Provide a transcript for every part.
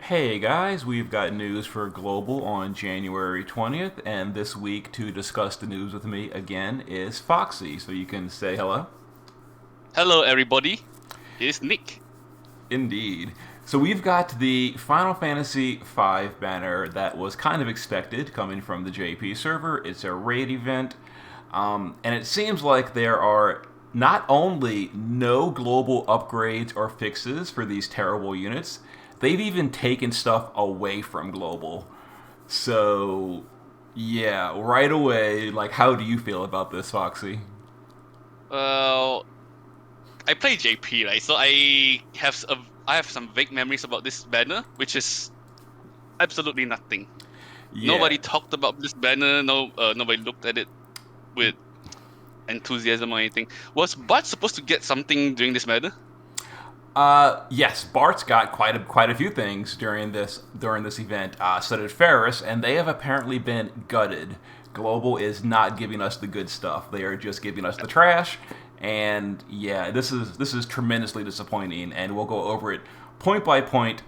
Hey guys, we've got news for Global on January 20th, and this week to discuss the news with me again is Foxy, so you can say hello. Hello, everybody. It's Nick. Indeed. So we've got the Final Fantasy V banner that was kind of expected coming from the JP server. It's a raid event, and it seems like there are not only no global upgrades or fixes for these terrible units, they've even taken stuff away from global. So, yeah, right away, like, how do you feel about this, Foxy? Well, I play JP, right? So I have some vague memories about this banner, which is absolutely nothing. Yeah. Nobody talked about this banner. Nobody looked at it with enthusiasm or anything. Was Bart supposed to get something during this banner? Yes, Bart's got quite a few things during this event. So did Ferris, and they have apparently been gutted. Global is not giving us the good stuff; they are just giving us the trash. And yeah, this is tremendously disappointing, and we'll go over it point by point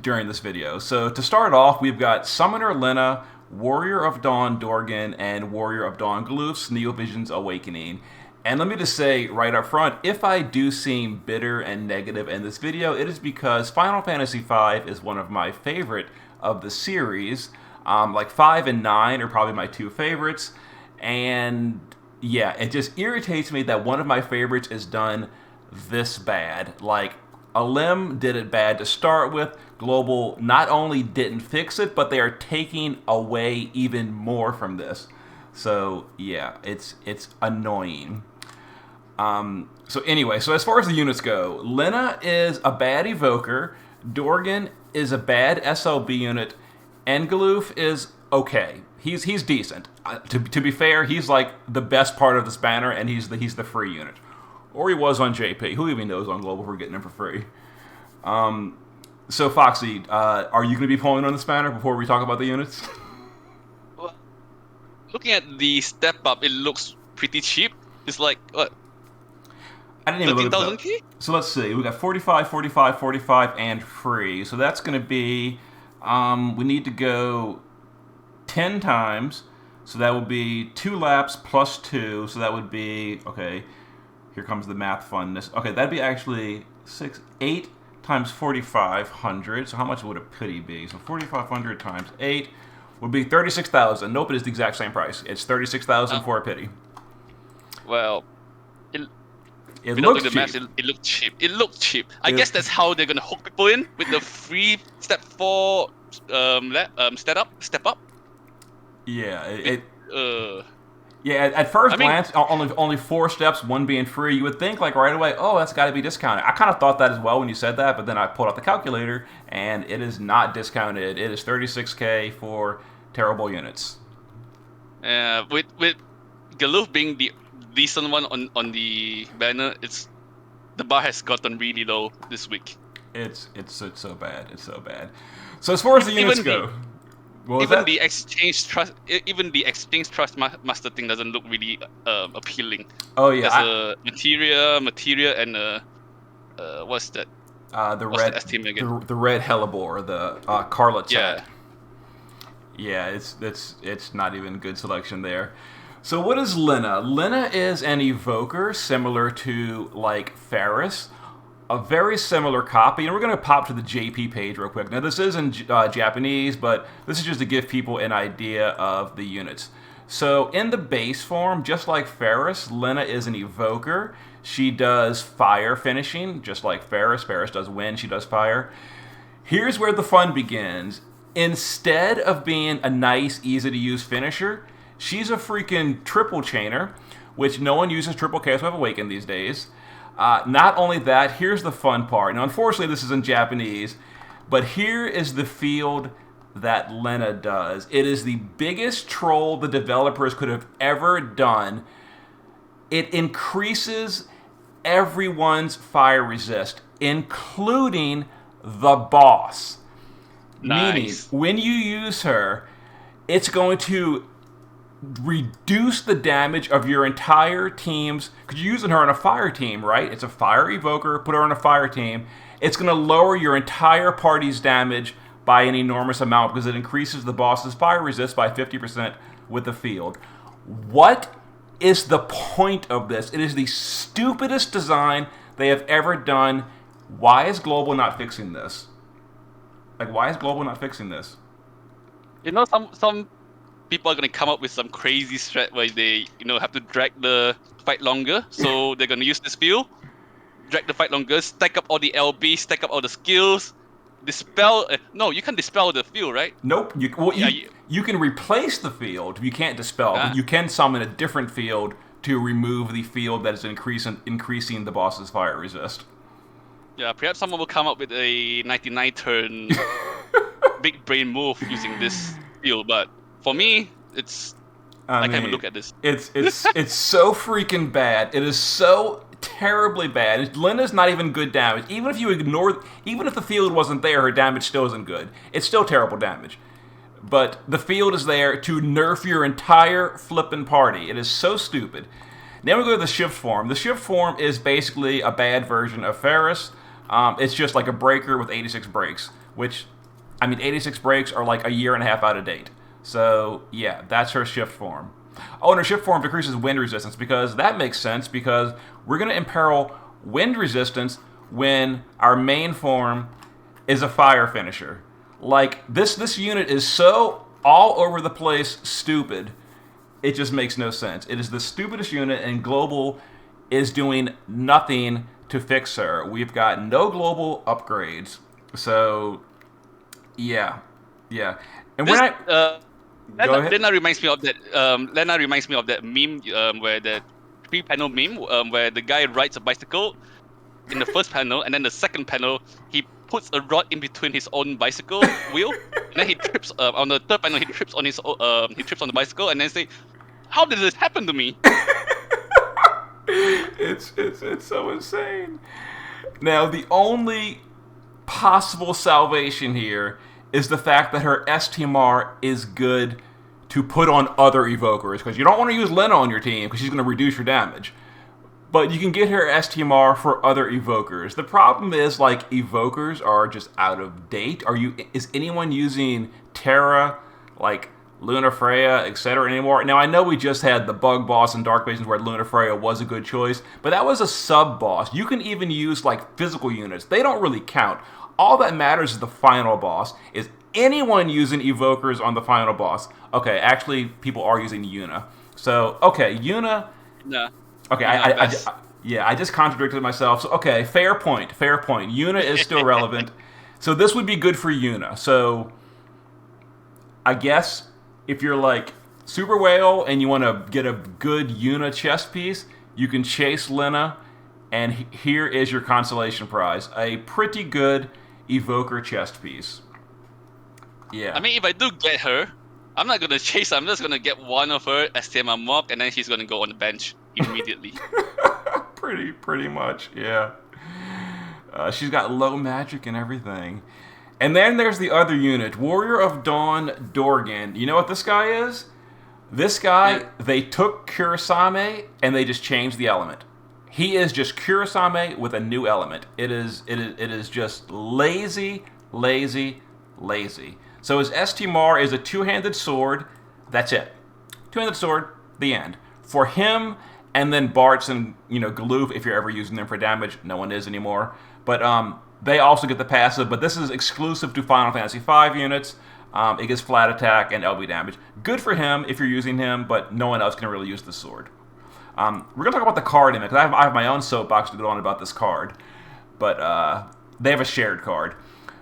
during this video. So to start off, we've got Summoner Lena, Warrior of Dawn Dorgan, and Warrior of Dawn Galuf's Neovision's Awakening. And let me just say right up front, if I do seem bitter and negative in this video, it is because Final Fantasy V is one of my favorite of the series. Like 5 and 9 are probably my two favorites. And yeah, it just irritates me that one of my favorites is done this bad. Like, Alim did it bad to start with. Global not only didn't fix it, but they are taking away even more from this. So yeah, it's annoying. So anyway, so as far as the units go, Lena is a bad evoker, Dorgan is a bad SLB unit, and Galuf is okay. He's decent. To be fair, he's like the best part of this banner, and he's the free unit, or he was on JP. Who even knows on Global? We're getting him for free. So Foxy, are you going to be pulling on this banner before we talk about the units? Well, looking at the step up, it looks pretty cheap. It's like what, I didn't even look at 13,000 the. K? So let's see. We got 45, 45, 45, and free. So that's going to be. We need to go 10 times. So that would be 2 laps plus 2. So that would be. Okay. Here comes the math funness. Okay, that'd be actually 8 times 4,500. So how much would a pity be? So 4,500 times 8 would be 36,000. Nope, it is the exact same price. It's 36,000 Uh, for a pity. well, it, It without looks doing the math, cheap. it looked cheap. It looked cheap. I It, guess that's how they're gonna hook people in with the free step 4 step up. yeah, With uh, yeah. At first I mean, glance, only 4 steps, one being free. You would think like right away, oh, that's got to be discounted. I kind of thought that as well when you said that, but then I pulled out the calculator, and it is not discounted. It is 36K for terrible units. with Galuf being the decent one on the banner, the bar has gotten really low this week. It's so bad. It's so bad. So as far as the units Even the go, what was even that? the exchange trust even the exchange trust master thing doesn't look really appealing. Oh yeah, There's a materia, and what's that? the What's the red STMR again? the red hellebore, the Carla Yeah. chat. Yeah, it's not even good selection there. So what is Lena? Lena is an evoker similar to like Ferris, a very similar copy. And we're going to pop to the JP page real quick. Now this is in Japanese, but this is just to give people an idea of the units. So in the base form, just like Ferris, Lena is an evoker. She does fire finishing, just like Ferris. Ferris does wind, she does fire. Here's where the fun begins. Instead of being a nice, easy to use finisher, she's a freaking triple chainer, which no one uses triple Chaos Wave Awaken these days. Not only that, here's the fun part. Now, unfortunately, this is in Japanese, but here is the field that Lena does. It is the biggest troll the developers could have ever done. It increases everyone's fire resist, including the boss. Meaning, Nice. when you use her, it's going to reduce the damage of your entire team's. Because you're using her on a fire team, right? It's a fire evoker. Put her on a fire team. it's going to lower your entire party's damage by an enormous amount because it increases the boss's fire resist by 50% with the field. What is the point of this? It is the stupidest design they have ever done. Why is Global not fixing this? Like, why is Global not fixing this? You know, some people are gonna come up with some crazy strat where they, have to drag the fight longer. So they're gonna use this field, drag the fight longer, stack up all the LB, stack up all the skills, dispel. No, you can dispel the field, right? Nope. You can replace the field. You can't dispel, but you can summon a different field to remove the field that is increasing the boss's fire resist. Yeah, perhaps someone will come up with a 99 turn big brain move using this field, but for me, I can't even look at this. It's so freaking bad. It is so terribly bad. Lena's not even good damage. Even if the field wasn't there, her damage still isn't good. It's still terrible damage. But the field is there to nerf your entire flippin' party. It is so stupid. Now we go to the shift form. The shift form is basically a bad version of Ferris. It's just like a breaker with 86 breaks, which, 86 breaks are like a year and a half out of date. So, yeah, that's her shift form. Oh, and her shift form decreases wind resistance, because that makes sense, because we're going to imperil wind resistance when our main form is a fire finisher. Like, this unit is so all over the place stupid, it just makes no sense. It is the stupidest unit, and Global is doing nothing to fix her. We've got no global upgrades. So, yeah. And this, when Lena reminds me of that meme where the 3-panel meme where the guy rides a bicycle in the first panel, and then the second panel he puts a rod in between his own bicycle wheel, and then he trips on the third panel. He trips on the bicycle, and then say, "How did this happen to me?" It's so insane. Now, the only possible salvation here is the fact that her STMR is good to put on other evokers, because you don't want to use Lena on your team because she's going to reduce your damage. But you can get her STMR for other evokers. The problem is, like, evokers are just out of date. Is anyone using Terra, like Luna Freya, etc. anymore? Now, I know we just had the bug boss in Dark Basins where Luna Freya was a good choice, but that was a sub-boss. You can even use, like, physical units. They don't really count. All that matters is the final boss. Is anyone using evokers on the final boss? Okay, actually, people are using Yuna. So, okay, Yuna... No. Okay, I just contradicted myself. So, okay, fair point. Yuna is still relevant. So this would be good for Yuna. So I guess if you're like Super Whale and you want to get a good Yuna chess piece, you can chase Lena, and here is your consolation prize. A pretty good evoker chest piece. Yeah. If I do get her, I'm not going to chase her. I'm just going to get one of her STMR mock, and then she's going to go on the bench immediately. pretty much, yeah. She's got low magic and everything. And then there's the other unit, Warrior of Dawn Dorgan. You know what this guy is? This guy, they took Kurasame and they just changed the element. He is just Kurasame with a new element. It is just lazy. So his STMR is a two-handed sword. That's it. Two-handed sword, the end. For him, and then Bartz and Galuf, if you're ever using them for damage, no one is anymore. But they also get the passive, but this is exclusive to Final Fantasy V units. It gets flat attack and LB damage. Good for him if you're using him, but no one else can really use the sword. We're going to talk about the card in a minute, because I have my own soapbox to go on about this card. But they have a shared card.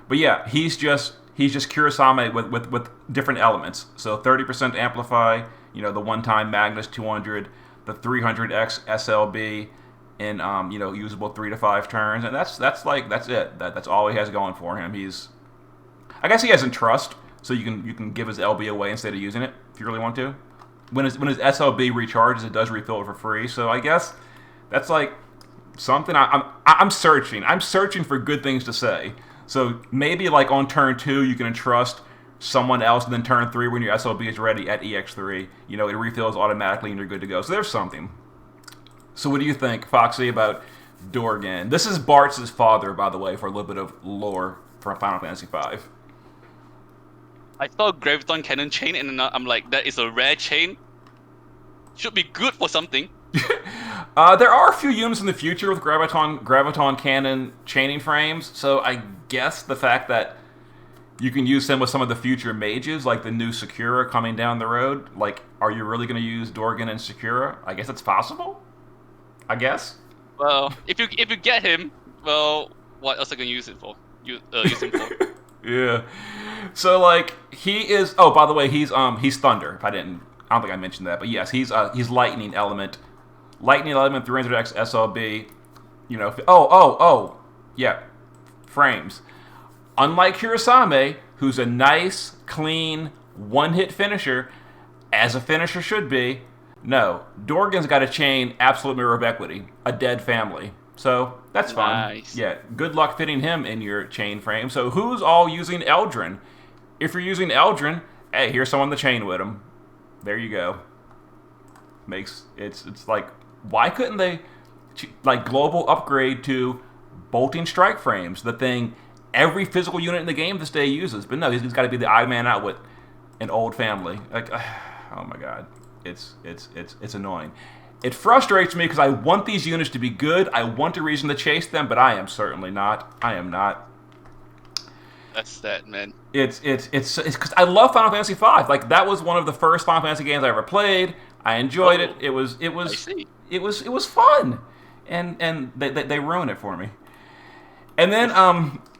But yeah, he's just Kurasame with different elements. So 30% amplify, the one-time Magnus 200, the 300x SLB in usable 3 to 5 turns, and that's it. That's all he has going for him. I guess he has Entrust, so you can give his LB away instead of using it if you really want to. When his SLB recharges, it does refill it for free. So I guess that's like something I'm searching. I'm searching for good things to say. So maybe like on turn 2 you can entrust someone else, and then turn 3 when your SLB is ready at EX3, it refills automatically and you're good to go. So there's something. So what do you think, Foxy, about Dorgan. This is Bart's father, by the way, for a little bit of lore from Final Fantasy V. I saw Graviton Cannon chain, and I'm like, that is a rare chain. Should be good for something. There are a few units in the future with Graviton Cannon chaining frames, so I guess the fact that you can use them with some of the future mages, like the new Sakura coming down the road, like, are you really going to use Dorgan and Sakura? I guess it's possible. I guess. Well, if you get him, well, what else are you gonna use it for? Use him for? Yeah. So like he is. Oh, by the way, he's Thunder. I don't think I mentioned that, but yes, he's Lightning Element. Lightning Element 300X SLB. You know. Yeah. Frames. Unlike Kurosame, who's a nice, clean, one-hit finisher, as a finisher should be. No, Dorgan's got a chain Absolute Mirror of Equity, a dead family. So that's fun. Nice. Yeah, good luck fitting him in your chain frame. So who's all using Eldrin? If you're using Eldrin, hey, here's someone to chain with him. There you go. It's like, why couldn't they like global upgrade to bolting strike frames? The thing every physical unit in the game this day uses. But no, he's got to be the odd man out with an old family. Like, oh my god. It's annoying. It frustrates me because I want these units to be good. I want a reason to chase them, but I am certainly not. I am not. That's that, man. It's because I love Final Fantasy V. Like that was one of the first Final Fantasy games I ever played. I enjoyed it. It was fun, and they ruined it for me. And then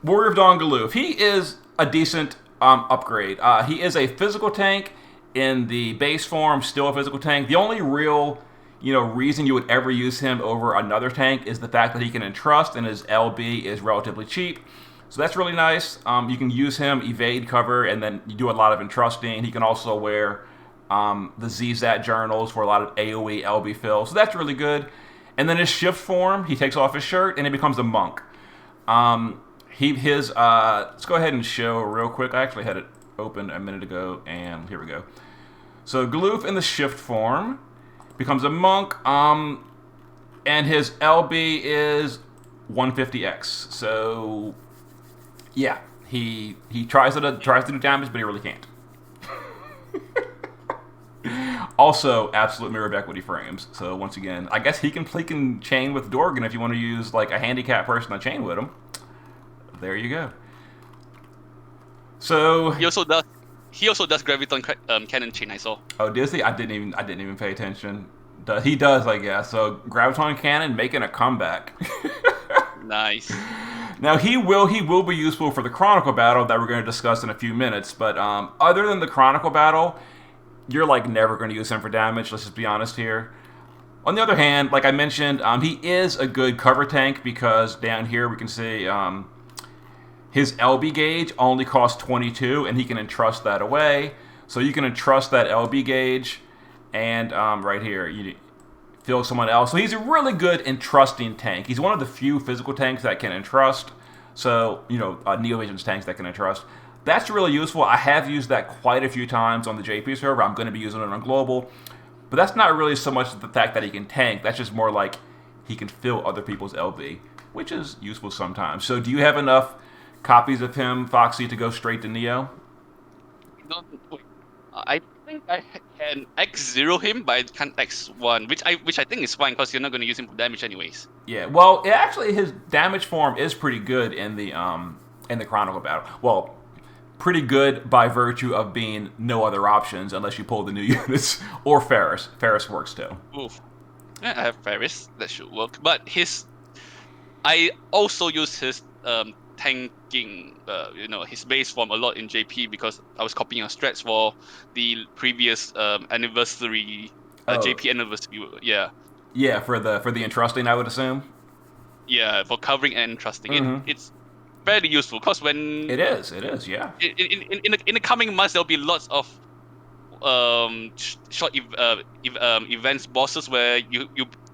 Warrior of Dawn Galuf. He is a decent upgrade. He is a physical tank. In the base form, still a physical tank. The only real, reason you would ever use him over another tank is the fact that he can entrust and his LB is relatively cheap. So that's really nice. You can use him, evade cover, and then you do a lot of entrusting. He can also wear the ZZAT journals for a lot of AoE LB fill. So that's really good. And then his shift form, he takes off his shirt and he becomes a monk. Let's go ahead and show real quick. I actually had it open a minute ago, and here we go. So Galuf in the shift form becomes a monk, and his LB is 150x. So yeah, he tries to do damage, but he really can't. Also, Absolute Mirror of Equity frames. So once again, I guess he can chain with Dorgan if you want to use like a handicapped person to chain with him. There you go. So he also does Graviton Cannon chain. I saw. Oh, does he? I didn't even pay attention. He does, I guess. So Graviton Cannon making a comeback. Nice. Now he will be useful for the Chronicle battle that we're going to discuss in a few minutes. But other than the Chronicle battle, you're like never going to use him for damage. Let's just be honest here. On the other hand, like I mentioned, he is a good cover tank because down here we can see. His LB gauge only costs 22, and he can entrust that away. So you can entrust that LB gauge, and right here, you fill someone else. So he's a really good entrusting tank. He's one of the few physical tanks that can entrust. So, Neovision's tanks that can entrust. That's really useful. I have used that quite a few times on the JP server. I'm going to be using it on Global. But that's not really so much the fact that he can tank. That's just more like he can fill other people's LB, which is useful sometimes. So do you have enough copies of him, Foxy, to go straight to Neo? I think I can X0 him, but I can't X1, which I think is fine because you're not going to use him for damage anyways. Yeah, well, actually, his damage form is pretty good in the Chronicle battle. Well, pretty good by virtue of being no other options unless you pull the new units or Ferris. Ferris works too. Oof. Yeah, I have Ferris. That should work. But I also use his tanking, his base form a lot in JP because I was copying on strats for the previous anniversary, JP anniversary. Yeah. Yeah, for the entrusting, I would assume. Yeah, for covering and entrusting. Mm-hmm. It's very useful because when it is, yeah. In the coming months, there'll be lots of short events bosses where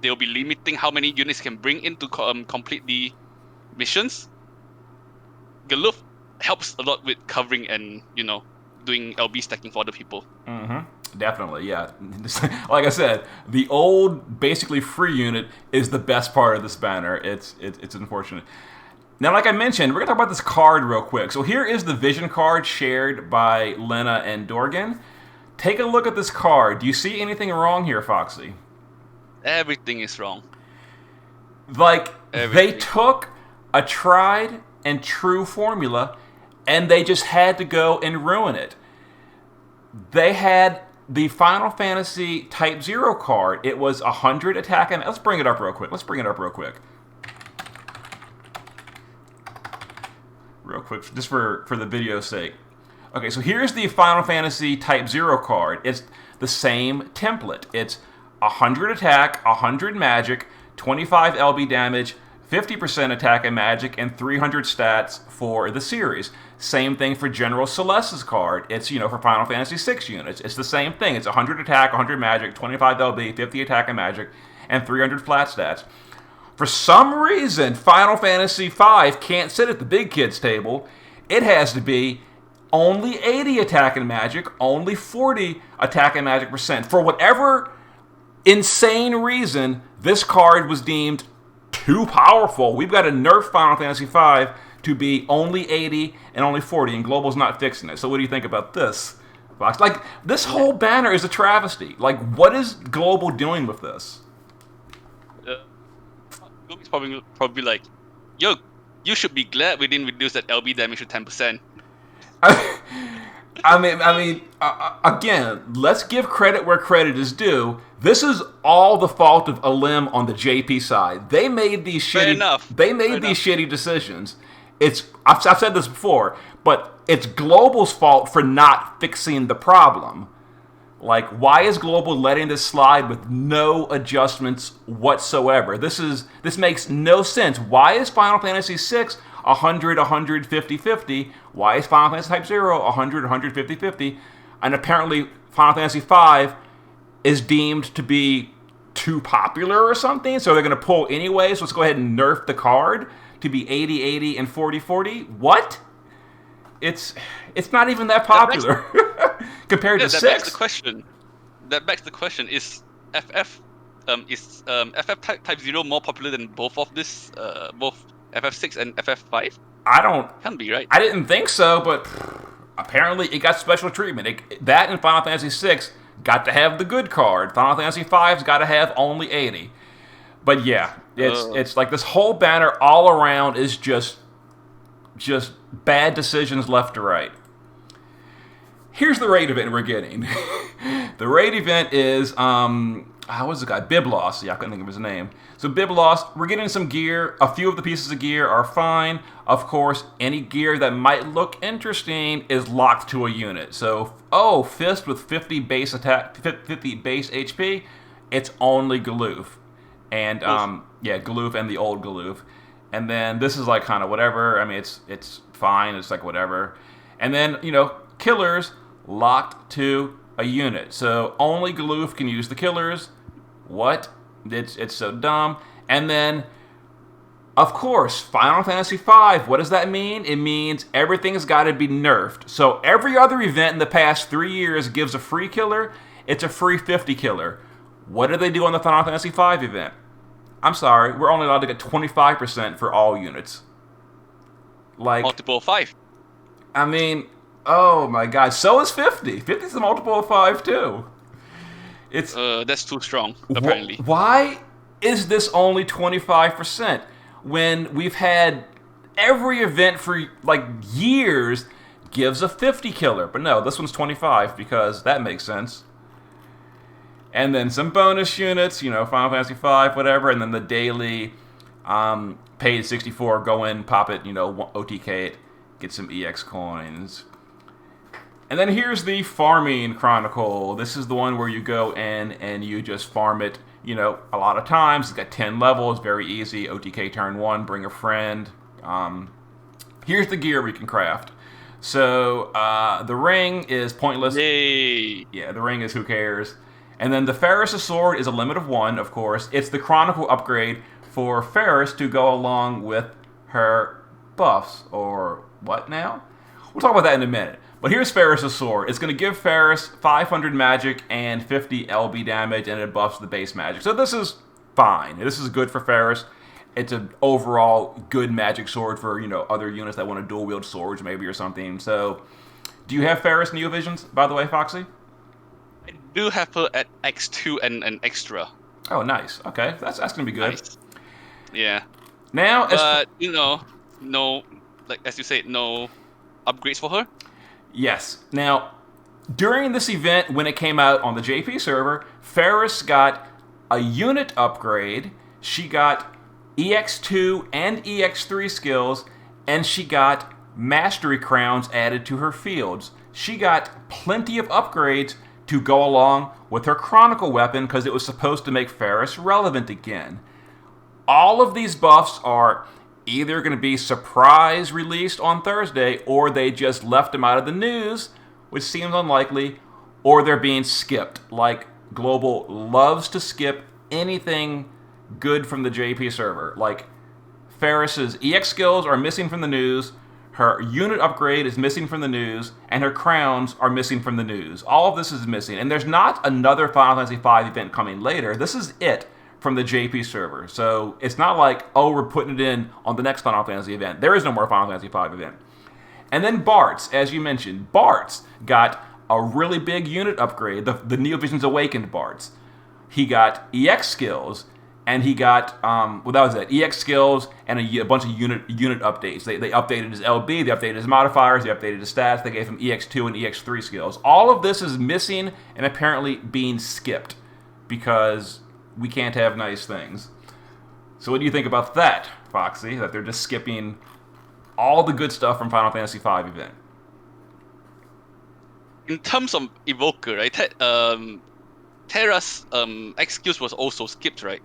they'll be limiting how many units can bring in to complete the missions. Galuf helps a lot with covering and doing LB stacking for other people. Mm-hmm. definitely, yeah. Like I said, the old, basically free unit is the best part of this banner. It's unfortunate. Now, like I mentioned, we're going to talk about this card real quick. So here is the vision card shared by Lena and Dorgan. Take a look at this card. Do you see anything wrong here, Foxy? Everything is wrong. Like, they took a tried and true formula, and they just had to go and ruin it. They had the Final Fantasy Type 0 card. It was 100 attack and... Let's bring it up real quick. Real quick, just for the video's sake. Okay, so here's the Final Fantasy Type 0 card. It's the same template. It's 100 attack, 100 magic, 25 LB damage, 50% attack and magic, and 300 stats for the series. Same thing for General Celeste's card. It's, for Final Fantasy 6 units. It's the same thing. It's 100 attack, 100 magic, 25 LB, 50 attack and magic, and 300 flat stats. For some reason, Final Fantasy V can't sit at the big kids table. It has to be only 80 attack and magic, only 40 attack and magic percent. For whatever insane reason, this card was deemed too powerful. We've got to nerf Final Fantasy V to be only 80 and only 40, and Global's not fixing it. So what do you think about this, Fox? Like, this whole banner is a travesty. Like, what is Global doing with this? Global's probably like, yo, you should be glad we didn't reduce that LB damage to 10%. Again, let's give credit where credit is due. This is all the fault of Alim on the JP side. They made these shitty decisions. I've said this before, but it's Global's fault for not fixing the problem. Like, why is Global letting this slide with no adjustments whatsoever? This makes no sense. Why is Final Fantasy 6 100, 100, 50, 50? Why is Final Fantasy Type 0 100, 100, 50, 50? And apparently Final Fantasy 5 is deemed to be too popular or something, so they're going to pull anyway, so let's go ahead and nerf the card to be 80, 80, and 40, 40? What? It's not even that popular compared to 6. That begs the question: Is FF Type 0 more popular than both of this, both FF6 and FF5? Can't be, right? I didn't think so, but apparently it got special treatment. That and Final Fantasy 6 got to have the good card. Final Fantasy 5's got to have only 80. But yeah, it's like this whole banner all around is just bad decisions left to right. Here's the raid event we're getting. The raid event is, what's the guy? Biblos. Yeah, I couldn't think of his name. So Biblos, we're getting some gear. A few of the pieces of gear are fine. Of course, any gear that might look interesting is locked to a unit. So, Fist with 50 base attack, 50 base HP, it's only Galuf. And, Galuf and the old Galuf. And then this is like kind of whatever. I mean, it's fine. It's like whatever. And then, killers locked to a unit. So only Galuf can use the killers. What? It's so dumb. And then, of course, Final Fantasy V. What does that mean? It means everything's got to be nerfed. So every other event in the past 3 years gives a free killer. It's a free 50 killer. What did they do on the Final Fantasy V event? I'm sorry, we're only allowed to get 25% for all units. Like, multiple of 5. I mean, oh my god, so is 50. 50 is a multiple of 5 too. It's that's too strong, apparently. Why is this only 25% when we've had every event for like years gives a 50 killer? But no, this one's 25 because that makes sense. And then some bonus units, Final Fantasy V, whatever, and then the daily paid 64, go in, pop it, OTK it, get some EX coins. And then here's the farming Chronicle. This is the one where you go in and you just farm it, a lot of times. It's got 10 levels, very easy. OTK turn 1, bring a friend. Here's the gear we can craft. So the ring is pointless. Yay! Yeah, the ring is who cares. And then the Ferris' sword is a limit of 1, of course. It's the Chronicle upgrade for Ferris to go along with her buffs. Or what now? We'll talk about that in a minute. But here's Ferris' sword. It's going to give Ferris 500 magic and 50 LB damage, and it buffs the base magic. So this is fine. This is good for Ferris. It's an overall good magic sword for, other units that want to dual wield swords maybe or something. So, do you have Ferris Neovisions, by the way, Foxy? I do have her at X2 and an extra. Oh, nice. Okay, that's going to be good. Nice. Yeah. Now, but, no, like as you said, no upgrades for her? Yes. Now, during this event, when it came out on the JP server, Ferris got a unit upgrade. She got EX2 and EX3 skills, and she got mastery crowns added to her fields. She got plenty of upgrades to go along with her Chronicle weapon because it was supposed to make Ferris relevant again. All of these buffs are either going to be surprise released on Thursday, or they just left them out of the news, which seems unlikely, or they're being skipped. Like, Global loves to skip anything good from the JP server. Like, Ferris's EX skills are missing from the news, her unit upgrade is missing from the news, and her crowns are missing from the news. All of this is missing, and there's not another Final Fantasy V event coming later. This is it from the JP server. So it's not like, oh, we're putting it in on the next Final Fantasy event. There is no more Final Fantasy V event. And then Bartz, as you mentioned, Bartz got a really big unit upgrade, the Neovisions Awakened Bartz. He got EX skills, and he got, EX skills and a bunch of unit updates. They updated his LB, they updated his modifiers, they updated his stats, they gave him EX2 and EX3 skills. All of this is missing and apparently being skipped because we can't have nice things. So what do you think about that, Foxy? That they're just skipping all the good stuff from Final Fantasy V event? In terms of Evoker, right? Terra's X skills was also skipped, right?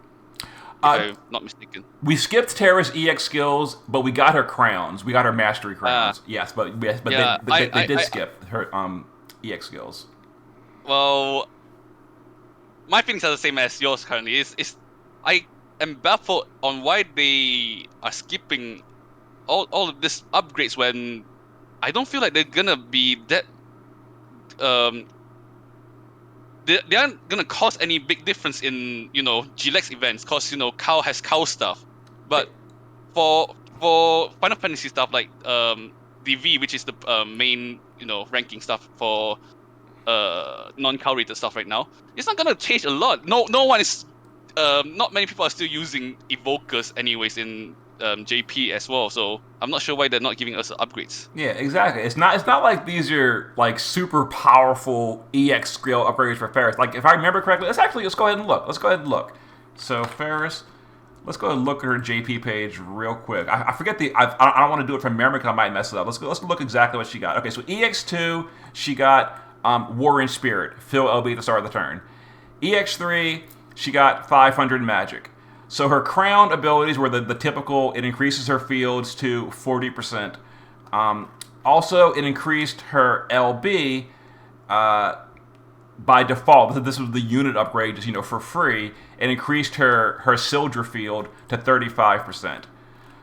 If I'm not mistaken. We skipped Terra's EX skills, but we got her crowns. We got her mastery crowns. Yes, but they did skip her EX skills. Well, my feelings are the same as yours currently. I am baffled on why they are skipping all of these upgrades when I don't feel like they're gonna be that. They aren't gonna cause any big difference in GLEX events, cause Cal has Cal stuff, but for Final Fantasy stuff like DV, which is the main ranking stuff for non-Cal rated stuff right now, it's not gonna change a lot. No one is not many people are still using Evokers anyways in JP as well, so I'm not sure why they're not giving us upgrades. Yeah, exactly. It's not like these are like super powerful EX skill upgrades for Ferris. Like, if I remember correctly, let's go ahead and look. So Ferris, let's go and look at her JP page real quick. I forget I don't want to do it from memory because I might mess it up. Let's look exactly what she got. Okay, so EX2, she got War in Spirit, fill LB at the start of the turn. EX3, she got 500 magic. So her crown abilities were the typical, it increases her fields to 40%. Also, it increased her LB by default. This was the unit upgrade, just for free. It increased her Sildra field to 35%.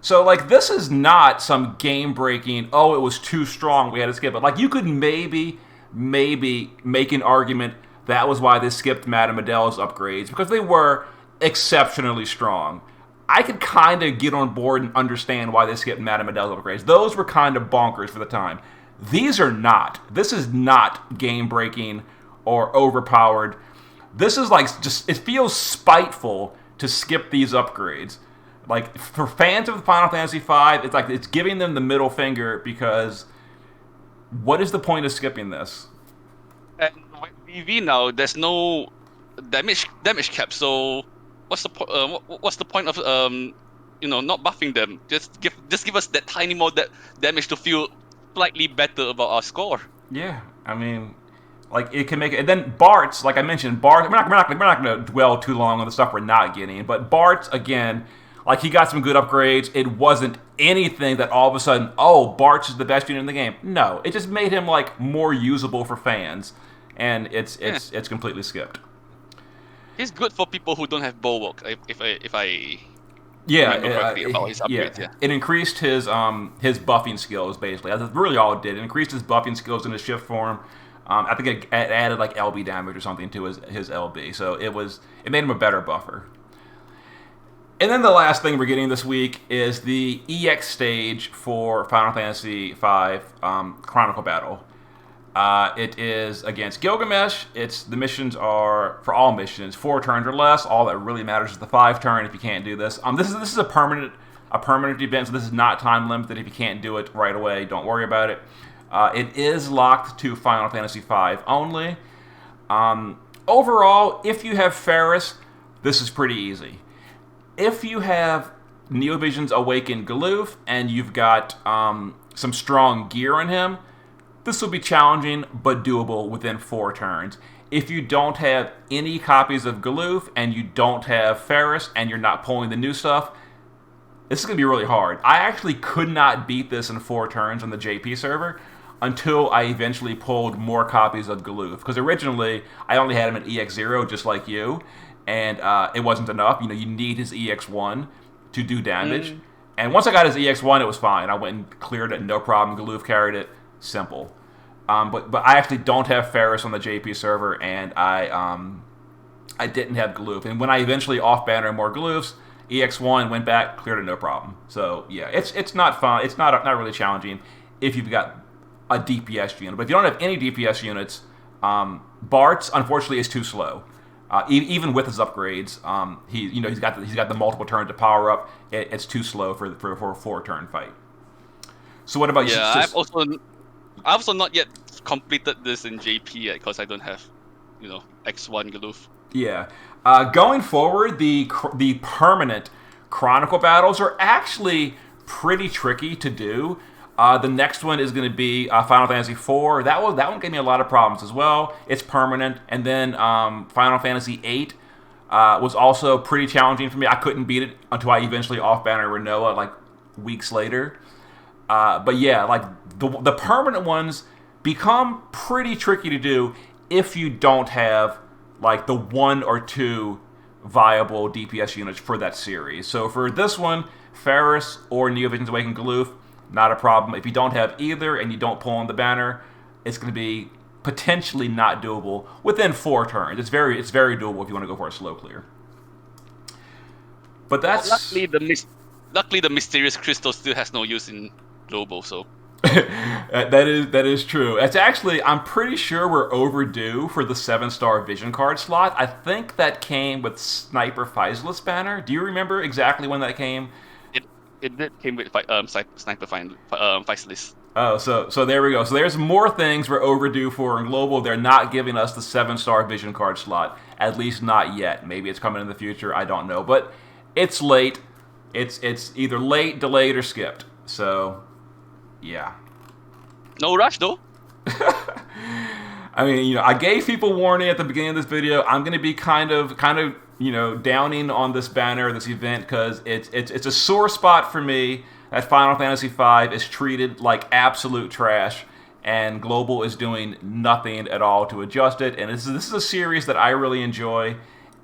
So, like, this is not some game-breaking, oh, it was too strong, we had to skip it. Like, you could maybe make an argument that was why they skipped Madame Adele's upgrades, because they were exceptionally strong. I could kind of get on board and understand why they skipped Madame Adele's upgrades. Those were kind of bonkers for the time. These are not. This is not game-breaking or overpowered. This is like it feels spiteful to skip these upgrades. Like, for fans of Final Fantasy V, it's like it's giving them the middle finger because what is the point of skipping this? And with DV now, there's no damage cap, so what's the point of not buffing them? Just give us that tiny more damage to feel slightly better about our score. Yeah, I mean, like, it can make it. And then Bartz, like I mentioned, we're not going to dwell too long on the stuff we're not getting. But Bartz, again, like, he got some good upgrades. It wasn't anything that all of a sudden, oh, Bartz is the best unit in the game. No, it just made him like more usable for fans, and it's completely skipped. He's good for people who don't have bulwark. If I Yeah, remember correctly about his upgrades. Yeah. It increased his buffing skills basically. That's really all it did. It increased his buffing skills in his shift form. I think it added like LB damage or something to his LB, so it made him a better buffer. And then the last thing we're getting this week is the EX stage for Final Fantasy V Chronicle Battle. It is against Gilgamesh. The missions are, for all missions, 4 turns or less. All that really matters is the 5 turn if you can't do this. This is a permanent event, so this is not time limited. If you can't do it right away, don't worry about it. It is locked to Final Fantasy V only. Overall, if you have Ferris, this is pretty easy. If you have Neovision's Awakened Galuf and you've got some strong gear on him, this will be challenging but doable within 4 turns. If you don't have any copies of Galuf and you don't have Ferris and you're not pulling the new stuff, this is going to be really hard. I actually could not beat this in 4 turns on the JP server until I eventually pulled more copies of Galuf. Because originally, I only had him at EX0, just like you, and it wasn't enough. You need his EX1 to do damage. And once I got his EX1, it was fine. I went and cleared it, no problem. Galuf carried it. Simple. But I actually don't have Ferris on the JP server, and I didn't have Galuf. And when I eventually off-banner more Galufs, EX1 went back, cleared it, no problem. So yeah, it's not fun. It's not really challenging if you've got a DPS unit. But if you don't have any DPS units, Bart's unfortunately is too slow. Even with his upgrades, he's got the multiple turns to power up. It's too slow for a 4-turn fight. So what about you? Yeah, I've also not yet completed this in JP yet because I don't have, X1 Galuf. Yeah. Going forward, the permanent Chronicle battles are actually pretty tricky to do. The next one is going to be Final Fantasy IV. That one gave me a lot of problems as well. It's permanent. And then Final Fantasy VIII was also pretty challenging for me. I couldn't beat it until I eventually off-banner Renoa like weeks later. But yeah, like the permanent ones become pretty tricky to do if you don't have like the 1 or 2 viable DPS units for that series. So for this one, Ferris or Neovision's Awakened Galuf, not a problem. If you don't have either and you don't pull on the banner, it's going to be potentially not doable within 4 turns. It's very doable if you want to go for a slow clear. But that's luckily the mysterious crystal still has no use in global, so that is true. It's actually, I'm pretty sure we're overdue for the 7-star vision card slot. I think that came with Sniper Faisal's banner. Do you remember exactly when that came? It did came with Sniper Faisal's. Oh, so there we go. So there's more things we're overdue for in global. They're not giving us the 7-star vision card slot, at least not yet. Maybe it's coming in the future. I don't know, but it's late. It's either late, delayed, or skipped. So. Yeah. No rush though. I mean, I gave people warning at the beginning of this video. I'm going to be kind of, downing on this banner, this event, because it's a sore spot for me that Final Fantasy V is treated like absolute trash, and Global is doing nothing at all to adjust it. And this is a series that I really enjoy,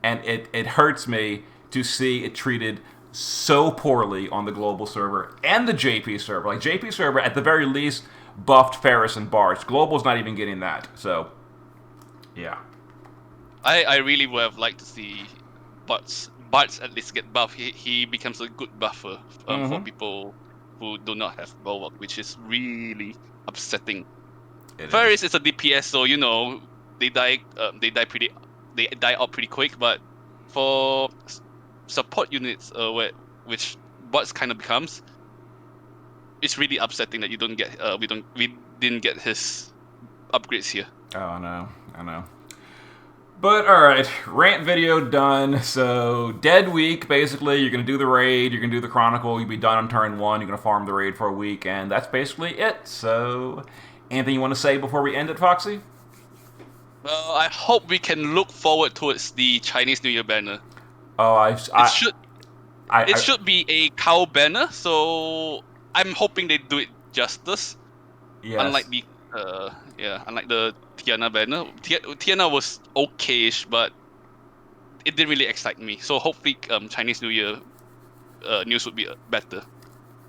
and it hurts me to see it treated so poorly on the global server and the JP server. Like, JP server, at the very least, buffed Ferris and Bart's. Global's not even getting that. So, yeah. I really would have liked to see Bart's at least get buffed. He becomes a good buffer for people who do not have Bulwark, which is really upsetting. Ferris is a DPS, so they die out pretty quick. But for support units, which Bart's kind of becomes, it's really upsetting that you don't get we didn't get his upgrades here. Oh, I know. But alright, rant video done. So, dead week, basically. You're going to do the raid, you're going to do the Chronicle, you'll be done on turn 1, you're going to farm the raid for a week, and that's basically it. So, anything you want to say before we end it, Foxy? Well, I hope we can look forward towards the Chinese New Year banner. Oh, it should be a cow banner, so I'm hoping they do it justice. Yes. Unlike the Tiana banner. Tiana was okayish, but it didn't really excite me. So hopefully, Chinese New Year news would be better.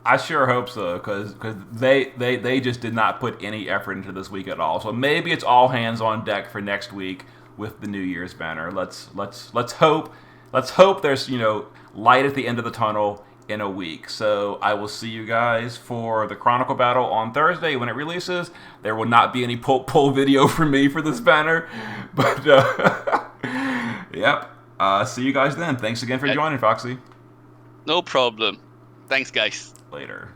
I sure hope so, because they just did not put any effort into this week at all. So maybe it's all hands on deck for next week with the New Year's banner. Let's hope there's light at the end of the tunnel in a week. So I will see you guys for the Chronicle battle on Thursday when it releases. There will not be any pull video from me for this banner, but yep. See you guys then. Thanks again for joining, Foxy. No problem. Thanks, guys. Later.